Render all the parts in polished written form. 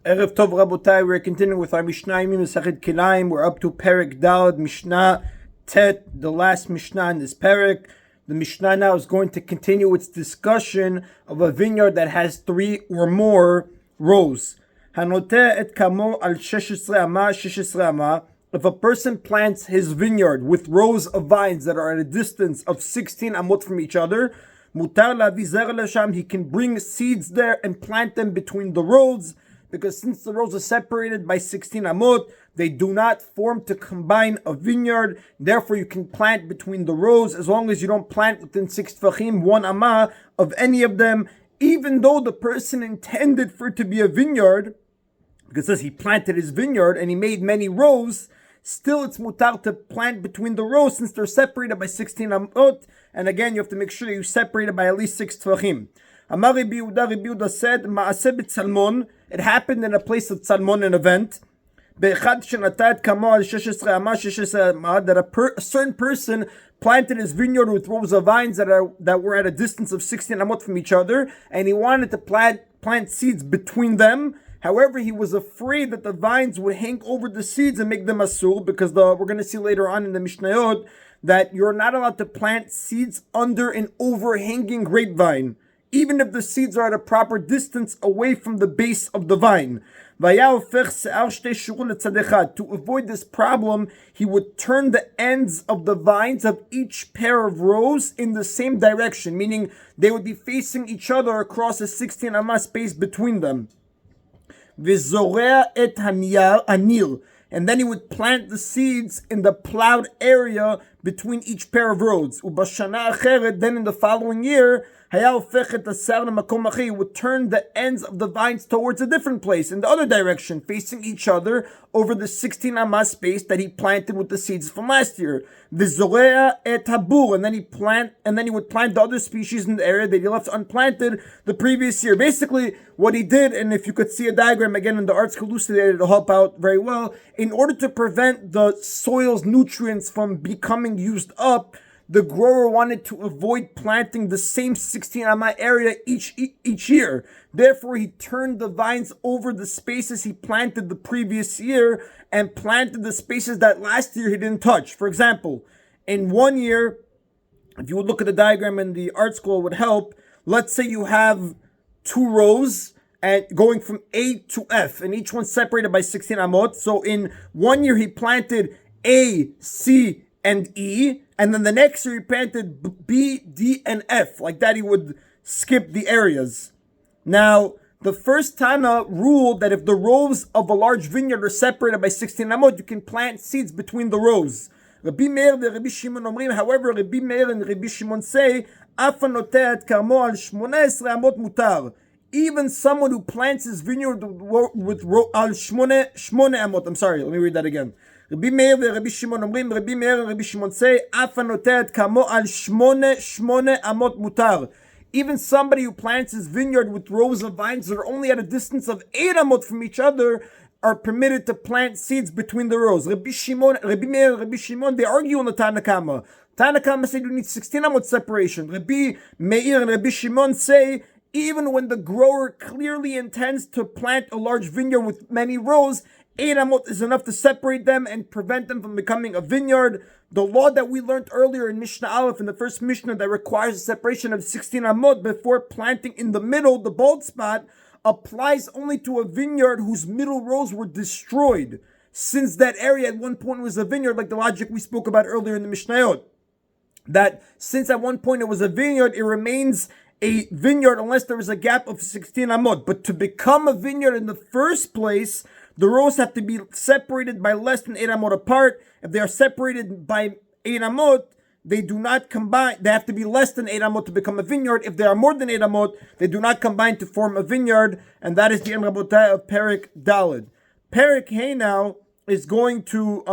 Erev Tov Rabotai, we're continuing with our Mishna Yomi Masechet Kilayim. We're up to Perek Daled, Mishnah Tet, the last Mishnah in this Perek. The Mishnah now is going to continue its discussion of a vineyard that has 3 or more rows. Hanoteh et kamo al 16 ama, 16 ama. If a person plants his vineyard with rows of vines that are at a distance of 16 amot from each other, mutar lavi zer lesham, he can bring seeds there and plant them between the rows, because since the rows are separated by 16 amot, they do not form to combine a vineyard. Therefore, you can plant between the rows as long as you don't plant within 6 tfachim, 1 amah of any of them, even though the person intended for it to be a vineyard, because it says he planted his vineyard and he made many rows. Still, it's mutar to plant between the rows since they're separated by 16 amot. And again, you have to make sure you separate it by at least 6 tfachim. Amar Rabbi Yehuda said, Ma'aseh b'Tzalmon. It happened in a place of Tzalmon, an event. That a certain person planted his vineyard with rows of vines that were at a distance of 16 amot from each other, and he wanted to plant seeds between them. However, he was afraid that the vines would hang over the seeds and make them asur, because we're going to see later on in the Mishnayot that you're not allowed to plant seeds under an overhanging grapevine, even if the seeds are at a proper distance away from the base of the vine. To avoid this problem, he would turn the ends of the vines of each pair of rows in the same direction, meaning they would be facing each other across a 16 amah space between them. And then he would plant the seeds in the plowed area between each pair of rows. Then in the following year, he would turn the ends of the vines towards a different place, in the other direction, facing each other over the 16 amah space that he planted with the seeds from last year. And then he would plant the other species in the area that he left unplanted the previous year. Basically, what he did, and if you could see a diagram again in the Arts Elucidated, it'll help out very well. In order to prevent the soil's nutrients from becoming used up, the grower wanted to avoid planting the same 16 amah area each year. Therefore, he turned the vines over the spaces he planted the previous year and planted the spaces that last year he didn't touch. For example, in 1 year, if you would look at the diagram in the art school, it would help. Let's say you have 2 rows and going from A to F, and each one separated by 16 amot. So in 1 year, he planted A, C, and E, and then the next year he planted B, D, and F. Like that, he would skip the areas. Now, the first Tana ruled that if the rows of a large vineyard are separated by 16 amot, you can plant seeds between the rows. Rabbi Meir and Rabbi Shimon omrim, however, Rabbi Meir and Rabbi Shimon say, Afa notet karmo al 18 amot mutar. Even someone who plants his vineyard with al 8 amot. I'm sorry, let me read that again. Rabbi Meir and Rabbi Shimon omrim, Rabbi Meir and Rabbi Shimon say, Afa notet karmo al 18 amot mutar. Even somebody who plants his vineyard with rows of vines that are only at a distance of 8 amot from each other are permitted to plant seeds between the rows. Rabbi Meir and Rabbi Shimon, they argue on the Tanakama. Tanakama said you need 16 amot separation. Rabbi Meir and Rabbi Shimon say, even when the grower clearly intends to plant a large vineyard with many rows, 8 amot is enough to separate them and prevent them from becoming a vineyard. The law that we learned earlier in Mishnah Aleph, in the first Mishnah, that requires a separation of 16 amot before planting in the middle, the bald spot, applies only to a vineyard whose middle rows were destroyed, since that area at one point was a vineyard, like the logic we spoke about earlier in the Mishnayot. That since at one point it was a vineyard, it remains a vineyard unless there is a gap of 16 amot. But to become a vineyard in the first place, the rows have to be separated by less than 8 amot apart. If they are separated by 8 amot, they do not combine. They have to be less than 8 amot to become a vineyard. If they are more than 8 amot, they do not combine to form a vineyard. And that is the end Rabotai of Perek Daled. Perek Hey now is going to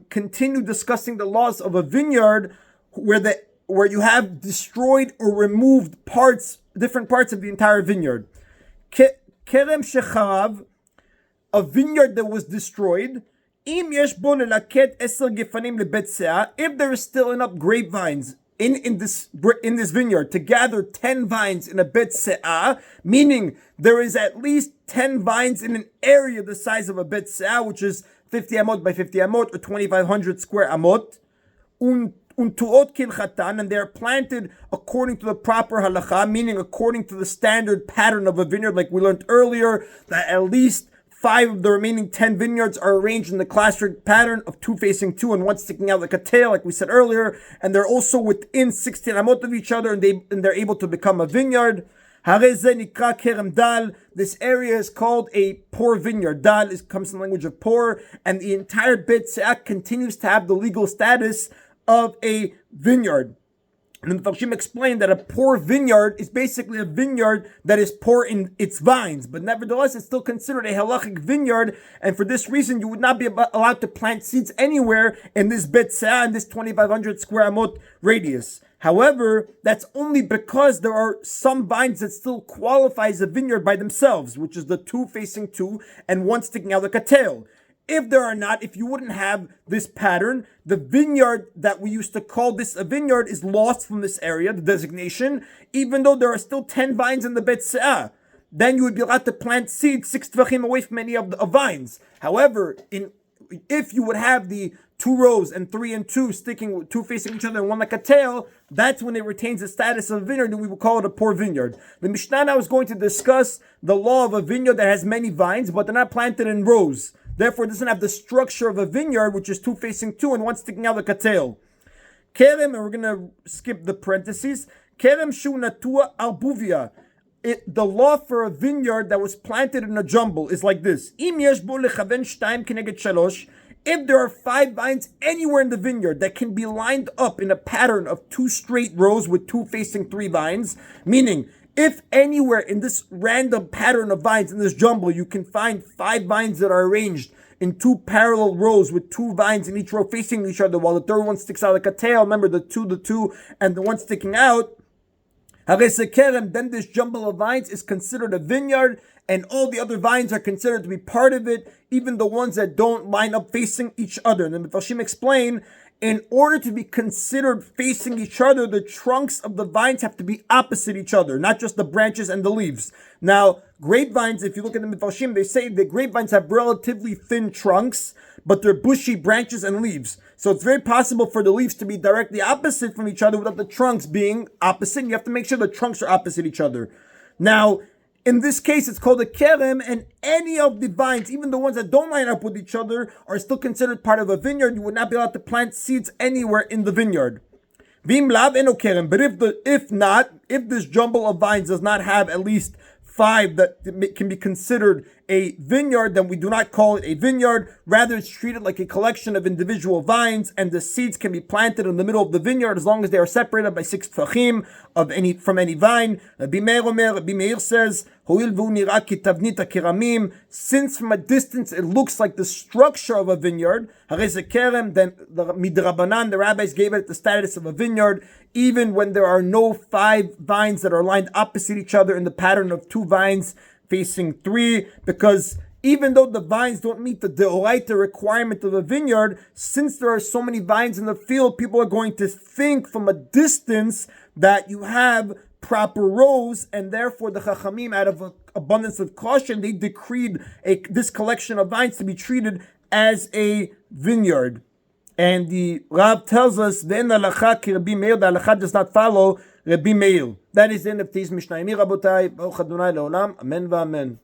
continue discussing the laws of a vineyard where you have destroyed or removed different parts of the entire vineyard. Kerem shecharav, a vineyard that was destroyed. If there is still enough grapevines in this vineyard to gather 10 vines in a bet se'ah, meaning there is at least 10 vines in an area the size of a bet se'ah, which is 50 amot by 50 amot, or 2,500 square amot, untuot kilchatan, and they are planted according to the proper halacha, meaning according to the standard pattern of a vineyard, like we learned earlier, that at least 5 of the remaining 10 vineyards are arranged in the classic pattern of 2 facing 2 and 1 sticking out like a tail, like we said earlier, and they're also within 16 amot of each other, and they're able to become a vineyard. This area is called a poor vineyard. Dal comes from the language of poor, and the entire Bet Se'ah continues to have the legal status of a vineyard. And the Mepharshim explained that a poor vineyard is basically a vineyard that is poor in its vines, but nevertheless it's still considered a halachic vineyard, and for this reason you would not be allowed to plant seeds anywhere in this Bet Se'ah, in this 2,500 square amot radius. However, that's only because there are some vines that still qualify as a vineyard by themselves, which is the 2 facing 2 and 1 sticking out like a tail. If there are not, if you wouldn't have this pattern, the vineyard that we used to call this a vineyard is lost from this area, the designation, even though there are still 10 vines in the Bet Se'ah. Then you would be allowed to plant seeds 6 tvachim away from any of the vines. However, if you would have the 2 rows and 3 and 2 sticking, 2 facing each other and 1 like a tail, that's when it retains the status of a vineyard, and we will call it a poor vineyard. The Mishnah now is going to discuss the law of a vineyard that has many vines, but they're not planted in rows. Therefore, it doesn't have the structure of a vineyard, which is 2 facing 2 and 1 sticking out like a tail. Kerem, and we're going to skip the parentheses. Kerem shu natua albuvia. The law for a vineyard that was planted in a jumble is like this. Im yesh bo lechaven shtayim keneged shalosh. If there are 5 vines anywhere in the vineyard that can be lined up in a pattern of 2 straight rows with 2 facing 3 vines, meaning if anywhere in this random pattern of vines in this jumble you can find 5 vines that are arranged in 2 parallel rows with 2 vines in each row facing each other while the third one sticks out like a tail, remember the 2, and the 1 sticking out, then this jumble of vines is considered a vineyard, and all the other vines are considered to be part of it, even the ones that don't line up facing each other. And the Mepharshim explain, in order to be considered facing each other, the trunks of the vines have to be opposite each other, not just the branches and the leaves. Now, grapevines, if you look at the Mepharshim, they say that grapevines have relatively thin trunks, but they're bushy branches and leaves. So it's very possible for the leaves to be directly opposite from each other without the trunks being opposite. You have to make sure the trunks are opposite each other. Now, in this case, it's called a kerem, and any of the vines, even the ones that don't line up with each other, are still considered part of a vineyard. You would not be allowed to plant seeds anywhere in the vineyard. Vim lav eno kerem. But if this jumble of vines does not have at least 5 that can be considered a vineyard, then we do not call it a vineyard. Rather, it's treated like a collection of individual vines, and the seeds can be planted in the middle of the vineyard as long as they are separated by 6 tfachim from any vine. Rabbi Meir says, since from a distance it looks like the structure of a vineyard, then the midrabanan, the rabbis gave it the status of a vineyard, even when there are no 5 vines that are lined opposite each other in the pattern of 2 vines facing 3, because even though the vines don't meet the deoraita requirement of a vineyard, since there are so many vines in the field, people are going to think from a distance that you have proper rows, and therefore the Chachamim, out of abundance of caution, they decreed this collection of vines to be treated as a vineyard. And the Rav tells us, "Ve'en halacha ki Rabbi Meir," the halacha does not follow Rabbi Meir. That is the end of today's Mishna Yomi, Rabotai. Baruch Adonai leolam. Amen v'amen.